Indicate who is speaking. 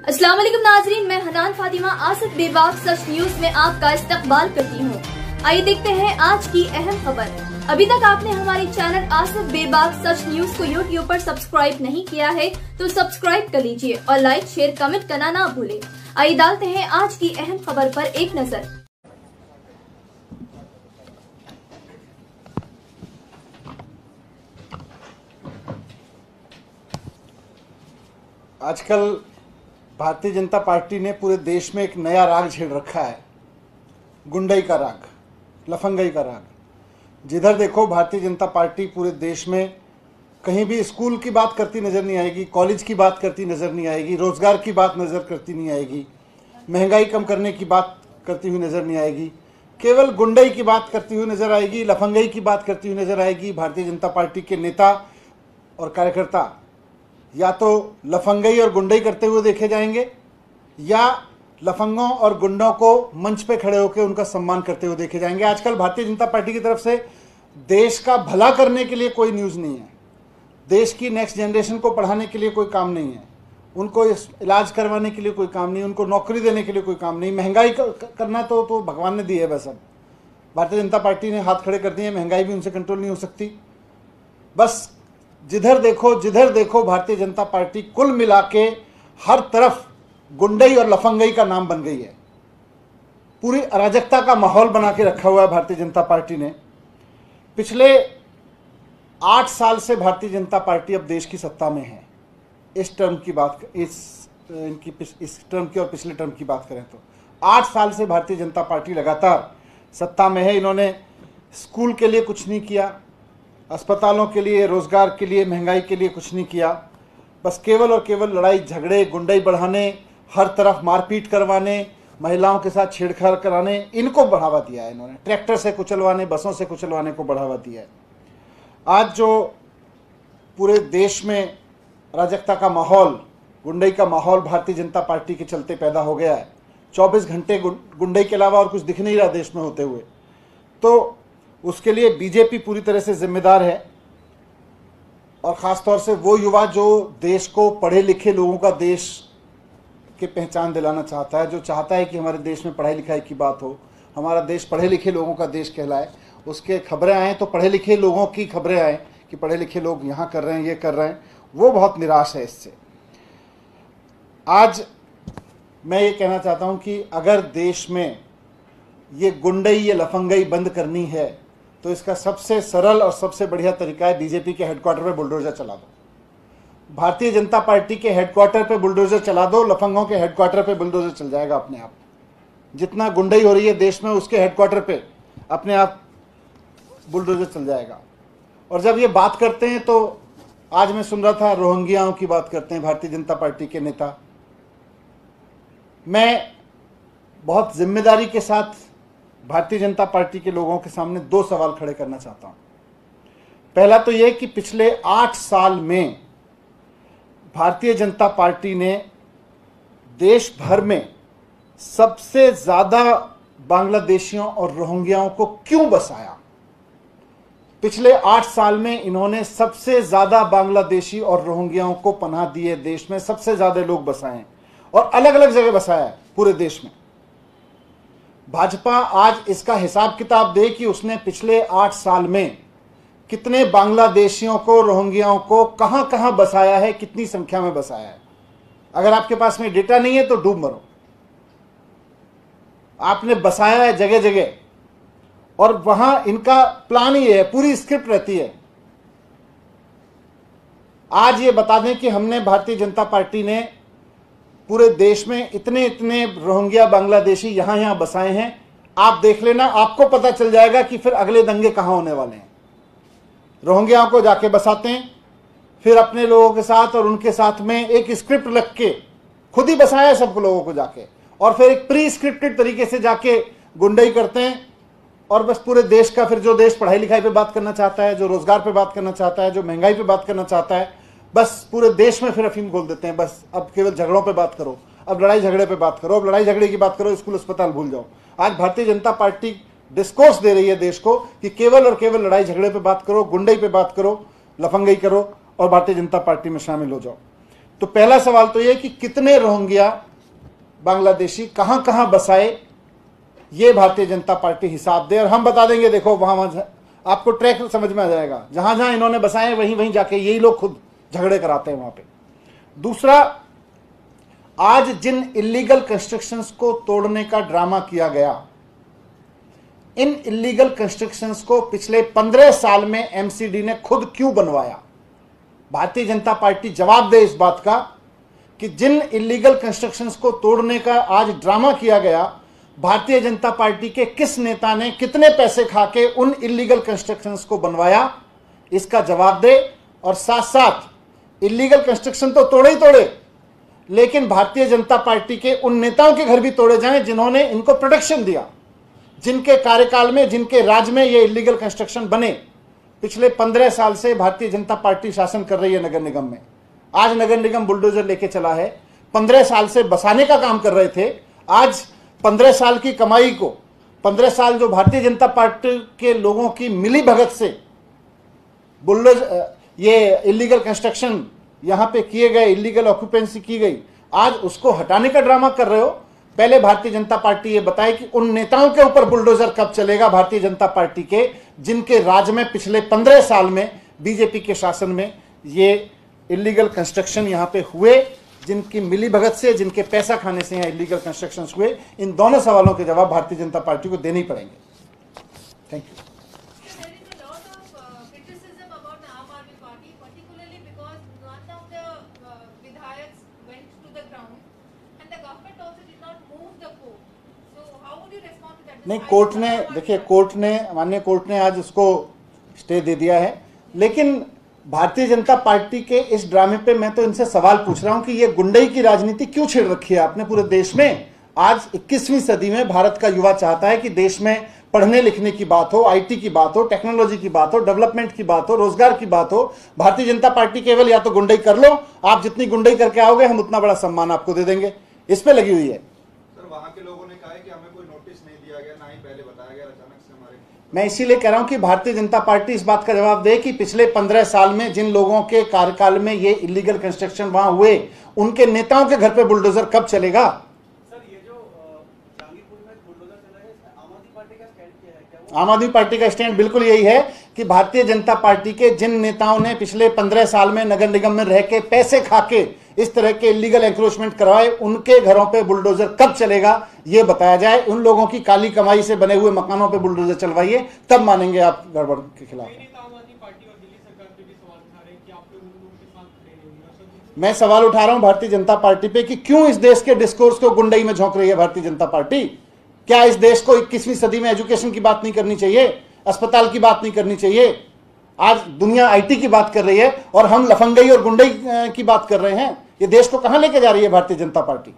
Speaker 1: अस्सलाम वालेकुम नाजरीन, मैं हनान फातिमा आसिफ बेबाक सच न्यूज में आपका इस्तकबाल करती हूँ। आइए देखते हैं आज की अहम खबर। अभी तक आपने हमारे चैनल आसिफ बेबाक सच न्यूज को यूट्यूब पर सब्सक्राइब नहीं किया है तो सब्सक्राइब कर लीजिए और लाइक शेयर कमेंट करना ना भूले। आइए डालते हैं आज की अहम खबर पर एक नजर।
Speaker 2: आजकल भारतीय जनता पार्टी ने पूरे देश में एक नया राग छेड़ रखा है, गुंडई का राग, लफंगई का राग। जिधर देखो भारतीय जनता पार्टी पूरे देश में कहीं भी स्कूल की बात करती नजर नहीं आएगी, कॉलेज की बात करती नजर नहीं आएगी, रोजगार की बात नजर करती नहीं आएगी, महंगाई कम करने की बात करती हुई नजर नहीं आएगी। केवल गुंडई की बात करती हुई नजर आएगी, लफंगई की बात करती हुई नजर आएगी। भारतीय जनता पार्टी के नेता और कार्यकर्ता या तो लफंगई और गुंडई करते हुए देखे जाएंगे या लफंगों और गुंडों को मंच पे खड़े होकर उनका सम्मान करते हुए देखे जाएंगे। आजकल भारतीय जनता पार्टी की तरफ से देश का भला करने के लिए कोई न्यूज़ नहीं है, देश की नेक्स्ट जनरेशन को पढ़ाने के लिए कोई काम नहीं है, उनको इलाज करवाने के लिए कोई काम नहीं, उनको नौकरी देने के लिए कोई काम नहीं। महंगाई करना तो भगवान ने दी है, बस अब भारतीय जनता पार्टी ने हाथ खड़े कर दिए, महंगाई भी उनसे कंट्रोल नहीं हो सकती। बस जिधर देखो भारतीय जनता पार्टी कुल मिला के हर तरफ गुंडई और लफंगई का नाम बन गई है। पूरी अराजकता का माहौल बना के रखा हुआ है भारतीय जनता पार्टी ने। पिछले 8 साल से भारतीय जनता पार्टी अब देश की सत्ता में है। इस टर्म की बात, इस टर्म की और पिछले टर्म की बात करें तो 8 साल से भारतीय जनता पार्टी लगातार सत्ता में है। इन्होंने स्कूल के लिए कुछ नहीं किया, अस्पतालों के लिए, रोजगार के लिए, महंगाई के लिए कुछ नहीं किया। बस केवल और केवल लड़ाई झगड़े, गुंडई बढ़ाने, हर तरफ मारपीट करवाने, महिलाओं के साथ छेड़छाड़ कराने, इनको बढ़ावा दिया है इन्होंने। ट्रैक्टर से कुचलवाने, बसों से कुचलवाने को बढ़ावा दिया है। आज जो पूरे देश में अराजकता का माहौल, गुंडई का माहौल भारतीय जनता पार्टी के चलते पैदा हो गया है। 24 घंटे गुंडई के अलावा और कुछ दिख नहीं रहा देश में होते हुए, तो उसके लिए बीजेपी पूरी तरह से जिम्मेदार है। और ख़ास तौर से वो युवा जो देश को पढ़े लिखे लोगों का देश की पहचान दिलाना चाहता है, जो चाहता है कि हमारे देश में पढ़ाई लिखाई की बात हो, हमारा देश पढ़े लिखे लोगों का देश कहलाए, उसके खबरें आएँ तो पढ़े लिखे लोगों की खबरें आएँ कि पढ़े लिखे लोग यहाँ कर रहे हैं, ये कर रहे हैं, वो बहुत निराश है इससे। आज मैं ये कहना चाहता हूँ कि अगर देश में ये गुंडई, ये लफंगई बंद करनी है तो इसका सबसे सरल और सबसे बढ़िया तरीका है बीजेपी के हेडक्वार्टर पे बुलडोजर चला दो। भारतीय जनता पार्टी के हेडक्वार्टर पे बुलडोजर चला दो, लफंगों के हेडक्वार्टर पे बुलडोजर चल जाएगा अपने आप। जितना गुंडई हो रही है देश में, उसके हेडक्वार्टर पे अपने आप बुलडोजर चल जाएगा। और जब ये बात करते हैं तो आज मैं सुन रहा था रोहिंग्याओं की बात करते हैं भारतीय जनता पार्टी के नेता। मैं बहुत जिम्मेदारी के साथ भारतीय जनता पार्टी के लोगों के सामने 2 सवाल खड़े करना चाहता हूं। पहला तो यह कि पिछले 8 साल में भारतीय जनता पार्टी ने देश भर में सबसे ज्यादा बांग्लादेशियों और रोहिंग्याओं को क्यों बसाया। पिछले 8 साल में इन्होंने सबसे ज्यादा बांग्लादेशी और रोहिंग्याओं को पनाह दी है, देश में सबसे ज्यादा लोग बसाए हैं और अलग अलग जगह बसाया है पूरे देश में। भाजपा आज इसका हिसाब किताब दे कि उसने पिछले 8 साल में कितने बांग्लादेशियों को, रोहिंग्याओं को कहां कहां बसाया है, कितनी संख्या में बसाया है। अगर आपके पास में डेटा नहीं है तो डूब मरो। आपने बसाया है जगह जगह और वहां इनका प्लान ही है, पूरी स्क्रिप्ट रहती है। आज ये बता दें कि हमने, भारतीय जनता पार्टी ने पूरे देश में इतने इतने रोहिंग्या, बांग्लादेशी यहां बसाए हैं। आप देख लेना, आपको पता चल जाएगा कि फिर अगले दंगे कहां होने वाले हैं। रोहिंग्याओं को जाके बसाते हैं, फिर अपने लोगों के साथ और उनके साथ में एक स्क्रिप्ट रख के खुद ही बसाया है सब लोगों को जाके, और फिर एक प्री स्क्रिप्टेड तरीके से जाके गुंडई करते हैं। और बस पूरे देश का, फिर जो देश पढ़ाई लिखाई पे बात करना चाहता है, जो रोजगार पे बात करना चाहता है, जो महंगाई पे बात करना चाहता है, बस पूरे देश में फिर अफीम खोल देते हैं। बस अब केवल झगड़ों पे बात करो, अब लड़ाई झगड़े पे बात करो, अब लड़ाई झगड़े की बात करो, स्कूल अस्पताल भूल जाओ। आज भारतीय जनता पार्टी डिस्कोर्स दे रही है देश को कि केवल और केवल लड़ाई झगड़े पे बात करो, गुंडई पे बात करो, लफंगई करो और भारतीय जनता पार्टी में शामिल हो जाओ। तो पहला सवाल तो यह कि कितने रोहिंग्या बांग्लादेशी कहां कहां बसाए, ये भारतीय जनता पार्टी हिसाब दे और हम बता देंगे। देखो वहां आपको ट्रैक समझ में आ जाएगा, जहां जहां इन्होंने बसाए वहीं वहीं जाके यही लोग खुद झगड़े कराते हैं वहां पे। दूसरा, आज जिन इलीगल कंस्ट्रक्शंस को तोड़ने का ड्रामा किया गया, इन इलीगल कंस्ट्रक्शंस को पिछले 15 साल में एमसीडी ने खुद क्यों बनवाया? भारतीय जनता पार्टी जवाब दे इस बात का कि जिन इलीगल कंस्ट्रक्शंस को तोड़ने का आज ड्रामा किया गया, भारतीय जनता पार्टी के किस नेता ने कितने पैसे खा के उन इलीगल कंस्ट्रक्शंस को बनवाया, इसका जवाब दे। और साथ साथ इलीगल कंस्ट्रक्शन तो तोड़े ही तोड़े, लेकिन भारतीय जनता पार्टी के उन नेताओं के घर भी तोड़े जाएं जिन्होंने इनको प्रोटेक्शन दिया, जिनके कार्यकाल में, जिनके राज में ये इलीगल कंस्ट्रक्शन बने। पिछले 15 साल से भारतीय जनता पार्टी शासन कर रही है नगर निगम में। आज नगर निगम बुलडोजर लेके चला है। 15 साल से बसाने का काम कर रहे थे। आज 15 साल की कमाई को, 15 साल जो भारतीय जनता पार्टी के लोगों की मिली भगत से बुलडोजर, ये इलीगल कंस्ट्रक्शन यहां पे किए गए, इलीगल ऑक्यूपेंसी की गई, आज उसको हटाने का ड्रामा कर रहे हो। पहले भारतीय जनता पार्टी ये बताए कि उन नेताओं के ऊपर बुलडोजर कब चलेगा भारतीय जनता पार्टी के, जिनके राज में पिछले 15 साल में बीजेपी के शासन में ये इलीगल कंस्ट्रक्शन यहां पे हुए, जिनकी मिली भगत से, जिनके पैसा खाने से यहाँ इलीगल कंस्ट्रक्शन हुए। इन दोनों सवालों के जवाब भारतीय जनता पार्टी को देने ही पड़ेंगे। Thank you. नहीं, कोर्ट ने, देखिए कोर्ट ने, माननीय कोर्ट ने आज उसको स्टे दे दिया है, लेकिन भारतीय जनता पार्टी के इस ड्रामे पे मैं तो इनसे सवाल पूछ रहा हूं कि ये गुंडई की राजनीति क्यों छेड़ रखी है आपने पूरे देश में। आज 21वीं सदी में भारत का युवा चाहता है कि देश में पढ़ने लिखने की बात हो, आईटी की बात हो, टेक्नोलॉजी की बात हो, डेवलपमेंट की बात हो, रोजगार की बात हो। भारतीय जनता पार्टी केवल या तो गुंडई कर लो, आप जितनी गुंडई करके आओगे हम उतना बड़ा सम्मान आपको दे देंगे, इस पे लगी हुई है।
Speaker 3: सर, वहां के लोगों ने कहा है कि हमें कोई नोटिस नहीं दिया गया, ना ही पहले बताया गया, अचानक से हमारे।
Speaker 2: मैं इसीलिए कह रहा हूं कि भारतीय जनता पार्टी इस बात का जवाब दे कि पिछले 15 साल में जिन लोगों के कार्यकाल में ये इलीगल कंस्ट्रक्शन वहां हुए, उनके नेताओं के घर पे बुलडोजर कब चलेगा? आम आदमी पार्टी का स्टैंड बिल्कुल यही है कि भारतीय जनता पार्टी के जिन नेताओं ने पिछले 15 साल में नगर निगम में रह के पैसे खा के इस तरह के इलीगल एंक्रोचमेंट करवाए, उनके घरों पे बुलडोजर कब चलेगा ये बताया जाए। उन लोगों की काली कमाई से बने हुए मकानों पे बुलडोजर चलवाइए, तब मानेंगे आप गड़बड़ के खिलाफ। मैं सवाल उठा रहा हूं भारतीय जनता पार्टी पे कि क्यों इस देश के डिस्कोर्स को गुंडई में झोंक रही है भारतीय जनता पार्टी। क्या इस देश को 21वीं सदी में एजुकेशन की बात नहीं करनी चाहिए, अस्पताल की बात नहीं करनी चाहिए? आज दुनिया आईटी की बात कर रही है और हम लफंगई और गुंडई की बात कर रहे हैं। ये देश को कहां लेके जा रही है भारतीय जनता पार्टी?